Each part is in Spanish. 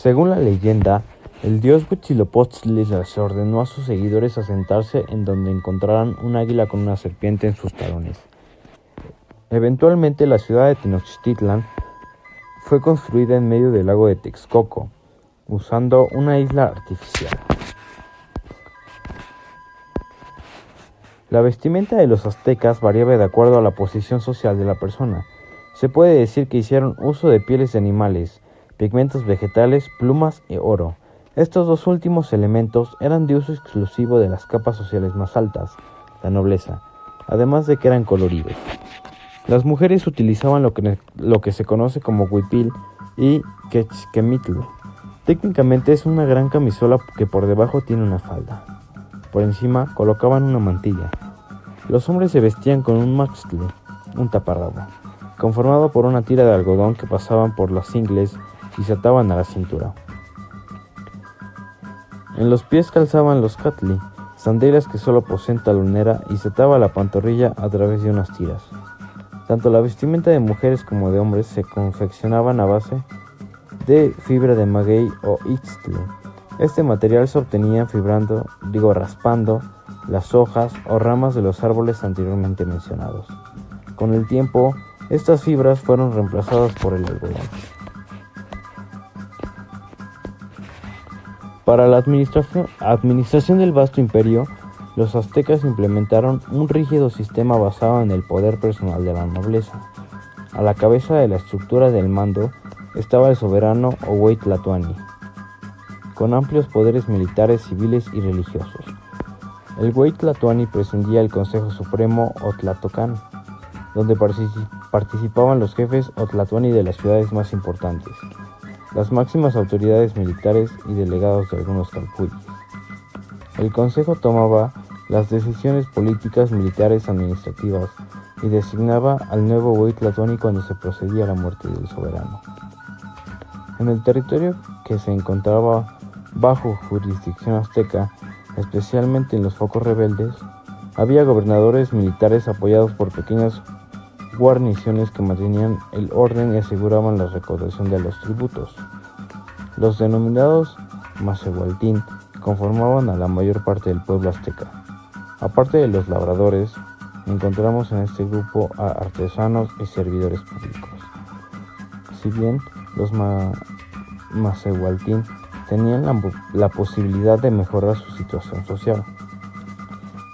Según la leyenda, el dios Huitzilopochtli les ordenó a sus seguidores asentarse en donde encontraran un águila con una serpiente en sus talones. Eventualmente la ciudad de Tenochtitlan fue construida en medio del lago de Texcoco, usando una isla artificial. La vestimenta de los aztecas variaba de acuerdo a la posición social de la persona. Se puede decir que hicieron uso de pieles de animales, pigmentos vegetales, plumas y oro. Estos dos últimos elementos eran de uso exclusivo de las capas sociales más altas, la nobleza, además de que eran coloridos. Las mujeres utilizaban lo que se conoce como huipil y quechquemitl. Técnicamente es una gran camisola que por debajo tiene una falda. Por encima colocaban una mantilla. Los hombres se vestían con un maxtle, un taparrabo, conformado por una tira de algodón que pasaban por las ingles y se ataban a la cintura. En los pies calzaban los catli, sandalias que solo poseen talonera y se ataba la pantorrilla a través de unas tiras. Tanto la vestimenta de mujeres como de hombres se confeccionaban a base de fibra de maguey o ixtle. Este material se obtenía raspando las hojas o ramas de los árboles anteriormente mencionados. Con el tiempo, estas fibras fueron reemplazadas por el algodón. Para la administración del vasto imperio, los aztecas implementaron un rígido sistema basado en el poder personal de la nobleza. A la cabeza de la estructura del mando estaba el soberano o Hueytlatoani, con amplios poderes militares, civiles y religiosos. El Hueytlatoani presidía el Consejo Supremo o Tlatocan, donde participaban los jefes o tlatoani de las ciudades más importantes, las máximas autoridades militares y delegados de algunos calpullis. El Consejo tomaba las decisiones políticas, militares, administrativas y designaba al nuevo Hueytlatoani cuando se procedía a la muerte del soberano. En el territorio que se encontraba bajo jurisdicción azteca, especialmente en los focos rebeldes, había gobernadores militares apoyados por pequeñas guarniciones que mantenían el orden y aseguraban la recaudación de los tributos. Los denominados Macehualtín conformaban a la mayor parte del pueblo azteca. Aparte de los labradores, encontramos en este grupo a artesanos y servidores públicos. Si bien los Macehualtín tenían la posibilidad de mejorar su situación social,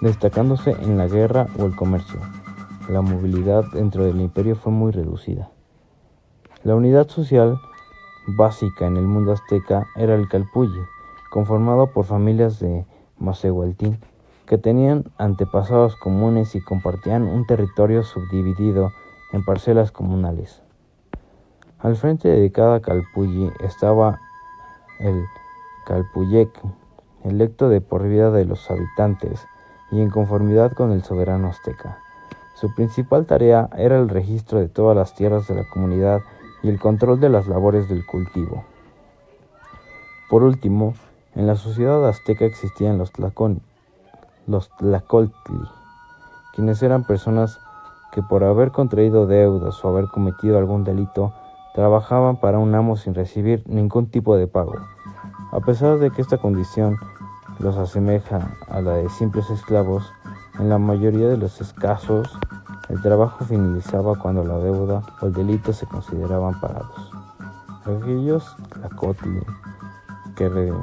destacándose en la guerra o el comercio, la movilidad dentro del imperio fue muy reducida. La unidad social básica en el mundo azteca era el calpulli, conformado por familias de Macehualtín que tenían antepasados comunes y compartían un territorio subdividido en parcelas comunales. Al frente de cada calpulli estaba el calpuyek, electo de por vida de los habitantes y en conformidad con el soberano azteca. Su principal tarea era el registro de todas las tierras de la comunidad y el control de las labores del cultivo. Por último, en la sociedad azteca existían los tlacoltli, quienes eran personas que por haber contraído deudas o haber cometido algún delito, trabajaban para un amo sin recibir ningún tipo de pago. A pesar de que esta condición los asemeja a la de simples esclavos, en la mayoría de los casos, el trabajo finalizaba cuando la deuda o el delito se consideraban pagados. Aquellos tlacotli que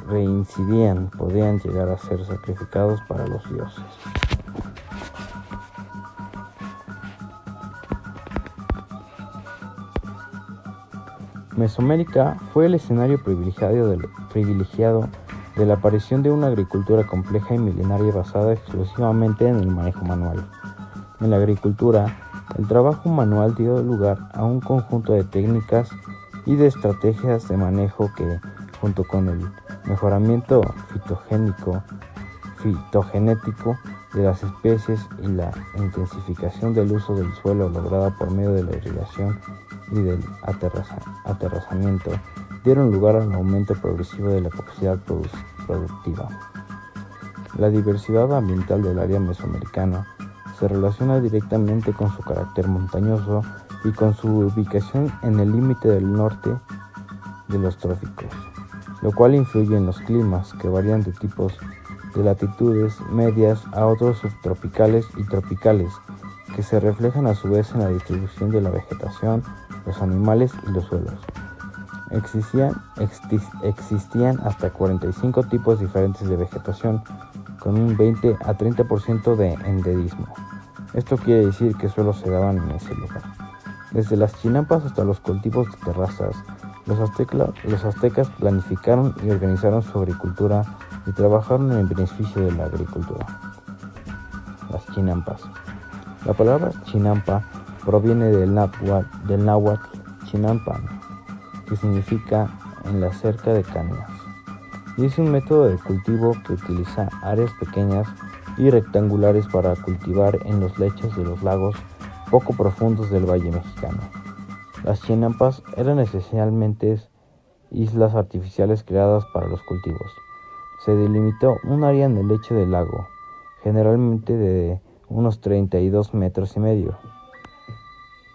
reincidían podían llegar a ser sacrificados para los dioses. Mesoamérica fue el escenario privilegiado de la aparición de una agricultura compleja y milenaria basada exclusivamente en el manejo manual. En la agricultura, el trabajo manual dio lugar a un conjunto de técnicas y de estrategias de manejo que, junto con el mejoramiento fitogenético de las especies y la intensificación del uso del suelo lograda por medio de la irrigación y del aterrazamiento, dieron lugar al aumento progresivo de la capacidad productiva. La diversidad ambiental del área mesoamericana se relaciona directamente con su carácter montañoso y con su ubicación en el límite del norte de los tróficos, lo cual influye en los climas que varían de tipos de latitudes medias a otros subtropicales y tropicales, que se reflejan a su vez en la distribución de la vegetación, los animales y los suelos. Existían hasta 45 tipos diferentes de vegetación, con un 20 a 30% de endemismo. Esto quiere decir que solo se daban en ese lugar. Desde las chinampas hasta los cultivos de terrazas, los aztecas planificaron y organizaron su agricultura y trabajaron en el beneficio de la agricultura. Las chinampas. La palabra chinampa proviene del náhuatl chinampan, que significa en la cerca de cañas, y es un método de cultivo que utiliza áreas pequeñas y rectangulares para cultivar en los lechos de los lagos poco profundos del Valle Mexicano. Las chinampas eran esencialmente islas artificiales creadas para los cultivos. Se delimitó un área en el lecho del lago, generalmente de unos 32 metros y medio.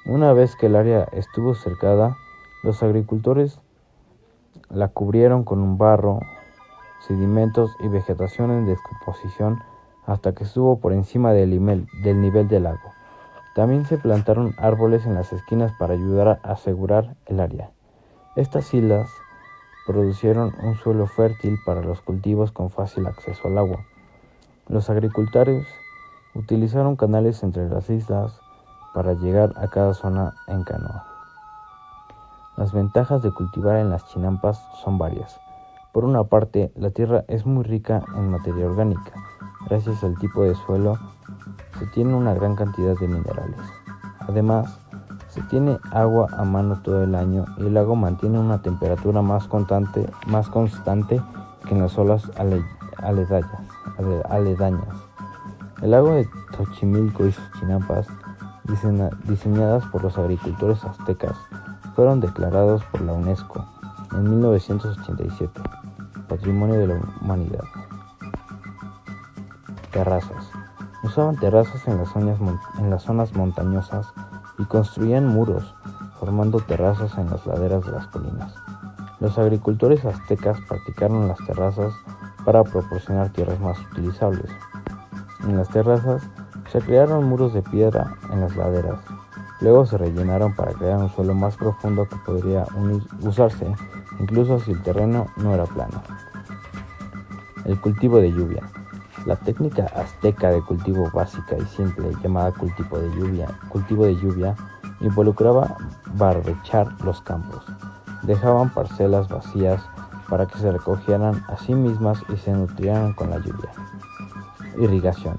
Una vez que el área estuvo cercada, los agricultores la cubrieron con un barro, sedimentos y vegetación en descomposición hasta que estuvo por encima del nivel del lago. También se plantaron árboles en las esquinas para ayudar a asegurar el área. Estas islas producieron un suelo fértil para los cultivos con fácil acceso al agua. Los agricultores utilizaron canales entre las islas para llegar a cada zona en canoa. Las ventajas de cultivar en las chinampas son varias. Por una parte, la tierra es muy rica en materia orgánica. Gracias al tipo de suelo, se tiene una gran cantidad de minerales. Además, se tiene agua a mano todo el año y el lago mantiene una temperatura más constante que en las olas aledañas. El lago de Xochimilco y sus chinampas, diseñadas por los agricultores aztecas, fueron declarados por la UNESCO en 1987, Patrimonio de la Humanidad. Terrazas. Usaban terrazas en las zonas montañosas y construían muros, formando terrazas en las laderas de las colinas. Los agricultores aztecas practicaron las terrazas para proporcionar tierras más utilizables. En las terrazas se crearon muros de piedra en las laderas. Luego se rellenaron para crear un suelo más profundo que podría usarse, incluso si el terreno no era plano. El cultivo de lluvia. La técnica azteca de cultivo básica y simple, llamada cultivo de lluvia, involucraba barbechar los campos. Dejaban parcelas vacías para que se recogieran a sí mismas y se nutrieran con la lluvia. Irrigación.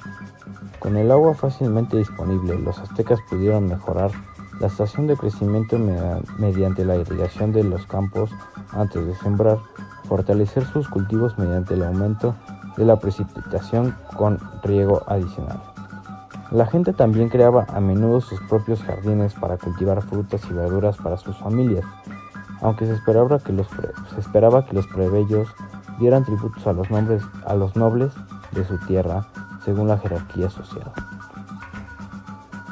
Con el agua fácilmente disponible, los aztecas pudieron mejorar la estación de crecimiento mediante la irrigación de los campos antes de sembrar, fortalecer sus cultivos mediante el aumento de la precipitación con riego adicional. La gente también creaba a menudo sus propios jardines para cultivar frutas y verduras para sus familias, aunque se esperaba que los plebeyos dieran tributos a los nobles de su tierra según la jerarquía social.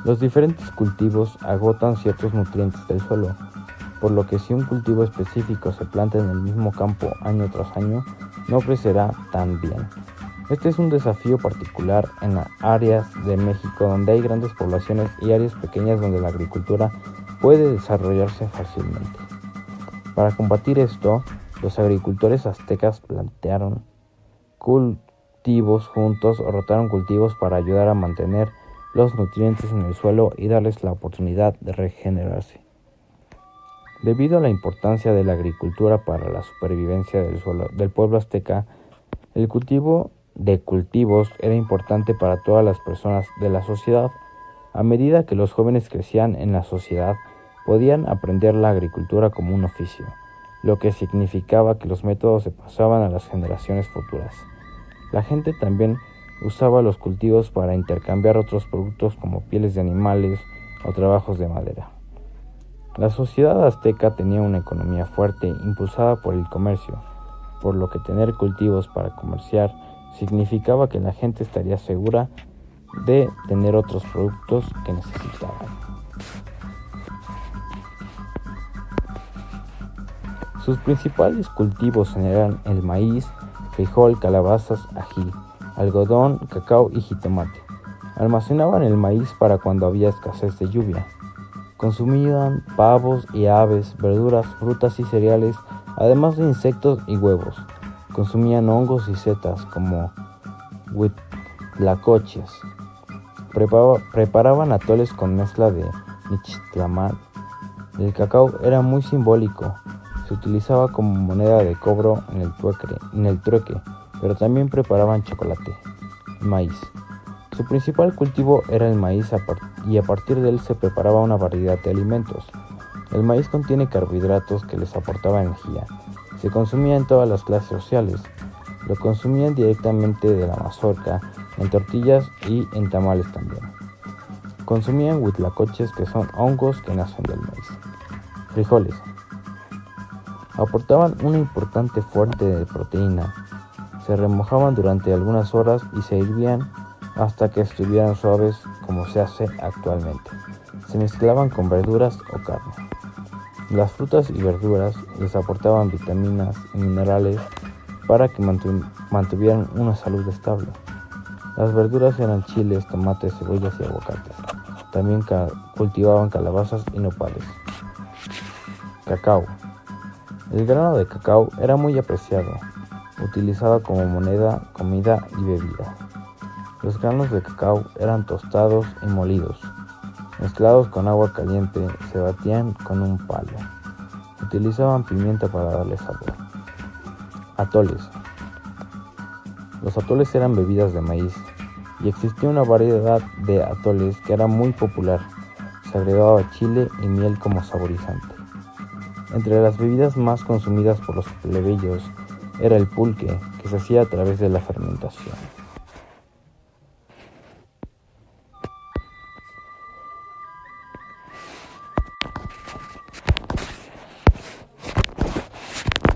Los diferentes cultivos agotan ciertos nutrientes del suelo, por lo que si un cultivo específico se planta en el mismo campo año tras año, no crecerá tan bien. Este es un desafío particular en áreas de México donde hay grandes poblaciones y áreas pequeñas donde la agricultura puede desarrollarse fácilmente. Para combatir esto, los agricultores aztecas plantearon cultivos juntos o rotaron cultivos para ayudar a mantener los nutrientes en el suelo y darles la oportunidad de regenerarse. Debido a la importancia de la agricultura para la supervivencia del pueblo azteca, el cultivo de cultivos era importante para todas las personas de la sociedad. A medida que los jóvenes crecían en la sociedad, podían aprender la agricultura como un oficio, lo que significaba que los métodos se pasaban a las generaciones futuras. La gente también usaba los cultivos para intercambiar otros productos como pieles de animales o trabajos de madera. La sociedad azteca tenía una economía fuerte impulsada por el comercio, por lo que tener cultivos para comerciar significaba que la gente estaría segura de tener otros productos que necesitaban. Sus principales cultivos eran el maíz, frijol, calabazas, ají, algodón, cacao y jitomate. Almacenaban el maíz para cuando había escasez de lluvia. Consumían pavos y aves, verduras, frutas y cereales, además de insectos y huevos. Consumían hongos y setas como huitlacoches. Preparaban atoles con mezcla de nixtamal. El cacao era muy simbólico. Se utilizaba como moneda de cobro en el trueque, pero también preparaban chocolate y maíz. Su principal cultivo era el maíz y a partir de él se preparaba una variedad de alimentos. El maíz contiene carbohidratos que les aportaban energía. Se consumía en todas las clases sociales. Lo consumían directamente de la mazorca, en tortillas y en tamales también. Consumían huitlacoches, que son hongos que nacen del maíz. Frijoles. Aportaban una importante fuente de proteína. Se remojaban durante algunas horas y se hervían hasta que estuvieran suaves, como se hace actualmente. Se mezclaban con verduras o carne. Las frutas y verduras les aportaban vitaminas y minerales para que mantuvieran una salud estable. Las verduras eran chiles, tomates, cebollas y aguacates. También cultivaban calabazas y nopales. Cacao. El grano de cacao era muy apreciado, utilizado como moneda, comida y bebida. Los granos de cacao eran tostados y molidos. Mezclados con agua caliente, se batían con un palo. Utilizaban pimienta para darle sabor. Atoles. Los atoles eran bebidas de maíz y existía una variedad de atoles que era muy popular. Se agregaba chile y miel como saborizante. Entre las bebidas más consumidas por los plebeyos era el pulque, que se hacía a través de la fermentación.